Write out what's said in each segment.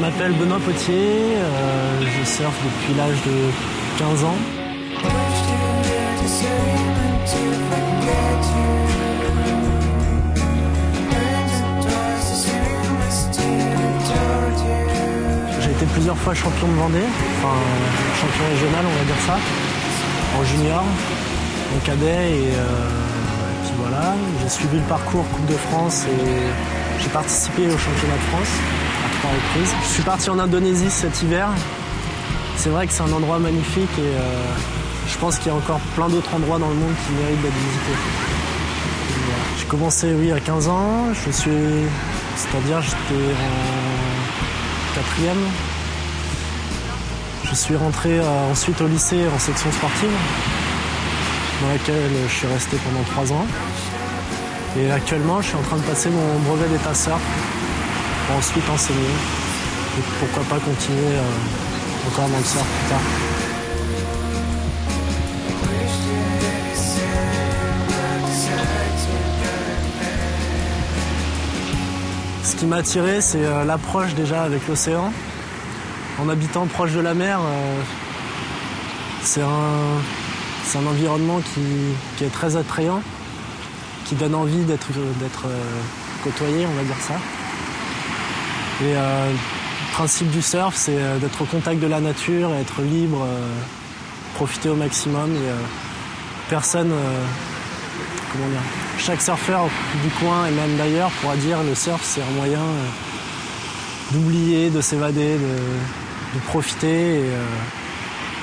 m'appelle Benoît Potier, je surfe depuis l'âge de 15 ans. J'ai été plusieurs fois champion de Vendée, enfin champion régional on va dire ça, en junior, en cadet et puis voilà. J'ai suivi le parcours Coupe de France et j'ai participé au championnat de France à 3 reprises. Je suis parti en Indonésie cet hiver. C'est vrai que c'est un endroit magnifique et je pense qu'il y a encore plein d'autres endroits dans le monde qui méritent d'être visités. Voilà. J'ai commencé à 15 ans, c'est-à-dire j'étais en 4e. Je suis rentré ensuite au lycée en section sportive, dans laquelle je suis resté pendant 3 ans. Et actuellement, je suis en train de passer mon brevet d'état surf pour ensuite enseigner. Et pourquoi pas continuer encore dans le surf plus tard. Ce qui m'a attiré, c'est l'approche déjà avec l'océan. En habitant proche de la mer, c'est un environnement qui est très attrayant, qui donne envie d'être côtoyé, on va dire ça. Et le principe du surf, c'est d'être au contact de la nature, être libre, profiter au maximum. Et personne, chaque surfeur du coin et même d'ailleurs pourra dire le surf c'est un moyen d'oublier, de s'évader, de profiter. Et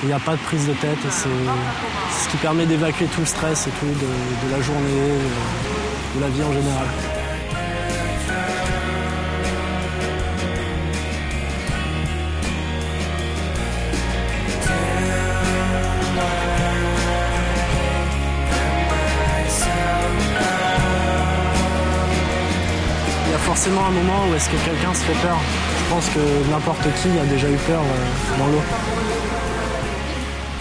il n'y a pas de prise de tête. C'est ce qui permet d'évacuer tout le stress et tout de la journée, de la vie en général. Il y a forcément un moment où est-ce que quelqu'un se fait peur. Je pense que n'importe qui a déjà eu peur dans l'eau.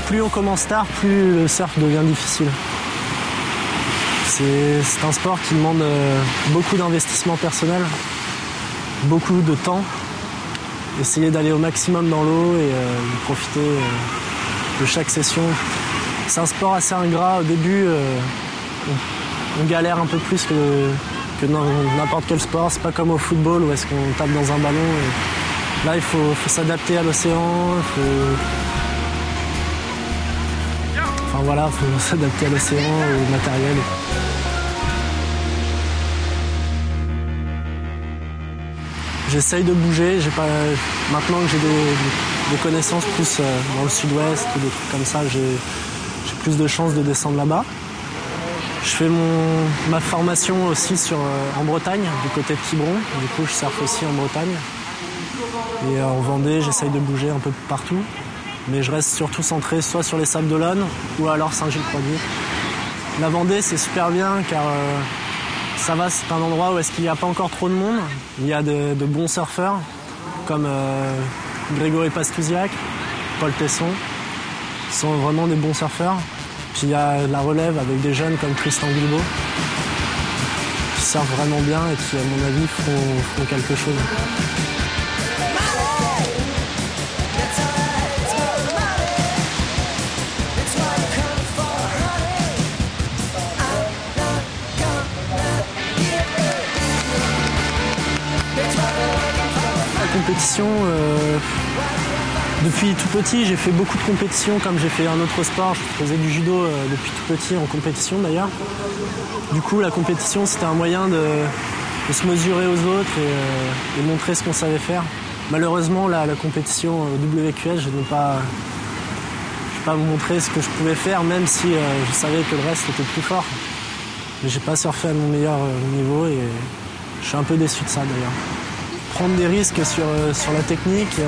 Plus on commence tard, plus le surf devient difficile. C'est un sport qui demande beaucoup d'investissement personnel, beaucoup de temps. Essayer d'aller au maximum dans l'eau et de profiter de chaque session. C'est un sport assez ingrat. Au début, on galère un peu plus que dans n'importe quel sport. C'est pas comme au football où est-ce qu'on tape dans un ballon. Et là, il faut s'adapter à l'océan. Faut s'adapter à l'océan, au matériel. J'essaye de bouger. Maintenant que j'ai des connaissances plus dans le sud-ouest ou des trucs comme ça, j'ai plus de chances de descendre là-bas. Je fais ma formation aussi en Bretagne, du côté de Quiberon. Du coup, je surfe aussi en Bretagne. Et en Vendée, j'essaye de bouger un peu partout. Mais je reste surtout centré soit sur les Sables d'Olonne ou alors Saint-Gilles-Croix-de-Vie. La Vendée, c'est super bien car c'est un endroit où est-ce qu'il n'y a pas encore trop de monde. Il y a de bons surfeurs comme Grégory Pastouziak, Paul Tesson. Ils sont vraiment des bons surfeurs. Puis il y a la relève avec des jeunes comme Tristan Guilbeault qui surfent vraiment bien et qui, à mon avis, font quelque chose. Compétition, depuis tout petit, j'ai fait beaucoup de compétitions comme j'ai fait un autre sport. Je faisais du judo depuis tout petit en compétition d'ailleurs. Du coup, la compétition, c'était un moyen de se mesurer aux autres et montrer ce qu'on savait faire. Malheureusement, la compétition WQS, je n'ai pas montré ce que je pouvais faire, même si je savais que le reste était plus fort. Mais j'ai pas surfé à mon meilleur niveau et je suis un peu déçu de ça d'ailleurs. Prendre des risques sur la technique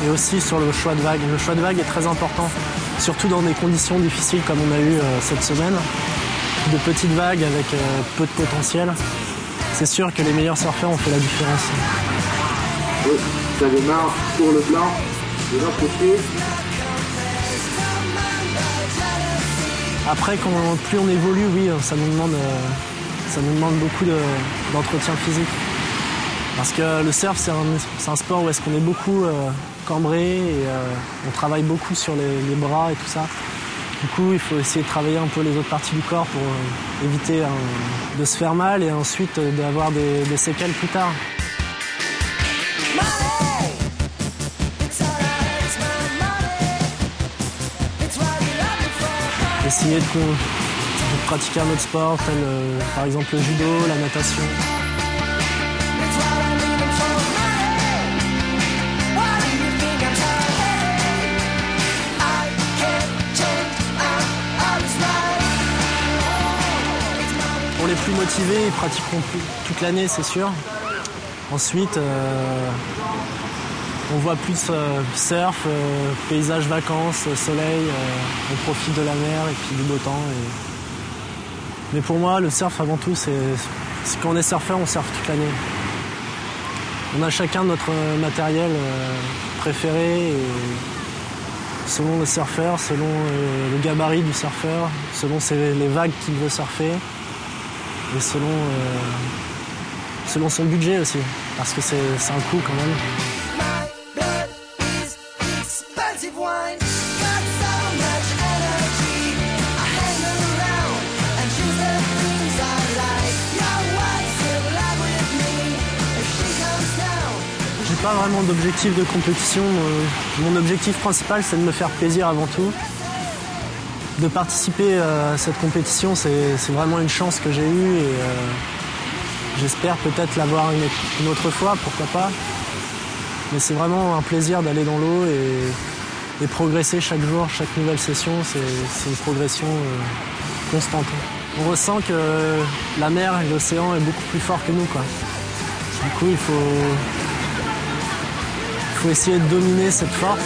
et aussi sur le choix de vague. Le choix de vague est très important, surtout dans des conditions difficiles comme on a eu cette semaine. De petites vagues avec peu de potentiel. C'est sûr que les meilleurs surfeurs ont fait la différence. Oui, ça démarre pour le blanc, de l'autre côté. Après, plus on évolue, oui, ça nous demande beaucoup d'entretien physique. Parce que le surf, c'est un sport où est-ce qu'on est beaucoup cambré et on travaille beaucoup sur les bras et tout ça. Du coup, il faut essayer de travailler un peu les autres parties du corps pour éviter de se faire mal et ensuite d'avoir des séquelles plus tard. Essayer de pratiquer un autre sport, tel par exemple le judo, la natation. Pour les plus motivés, ils pratiqueront toute l'année, c'est sûr. Ensuite, on voit plus surf, paysage, vacances, soleil, on profite de la mer et puis du beau temps. Mais pour moi, le surf avant tout, c'est quand on est surfeur, on surfe toute l'année. On a chacun notre matériel préféré, et selon le surfeur, selon le gabarit du surfeur, selon les vagues qu'il veut surfer, et selon son budget aussi, parce que c'est un coût quand même. J'ai pas vraiment d'objectif de compétition. Mon objectif principal, c'est de me faire plaisir avant tout. De participer à cette compétition, c'est vraiment une chance que j'ai eue et j'espère peut-être l'avoir une autre fois, pourquoi pas. Mais c'est vraiment un plaisir d'aller dans l'eau et progresser chaque jour, chaque nouvelle session, c'est une progression constante. On ressent que la mer et l'océan est beaucoup plus fort que nous, quoi. Du coup, il faut essayer de dominer cette force.